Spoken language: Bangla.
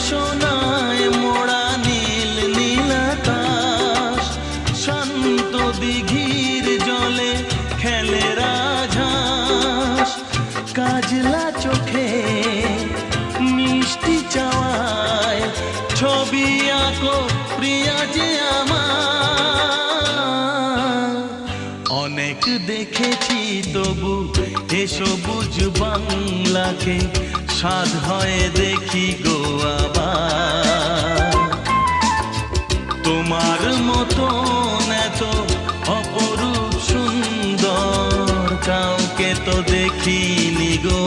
সোনায় মোড়া নীল নীল আকাশ, শান্ত দিঘির জলে খেলে রাজহাঁস। কাজলা চোখে মিষ্টি চাওয়ায় ছবি আঁকো প্রিয়া যে আমার। অনেক দেখেছি তবু এ সবুজ বাংলাকে সাধ হয় দেখি গো আবার। তোমার মতন এত অপরূপ সুন্দর কাউকে তো দেখিনি গো।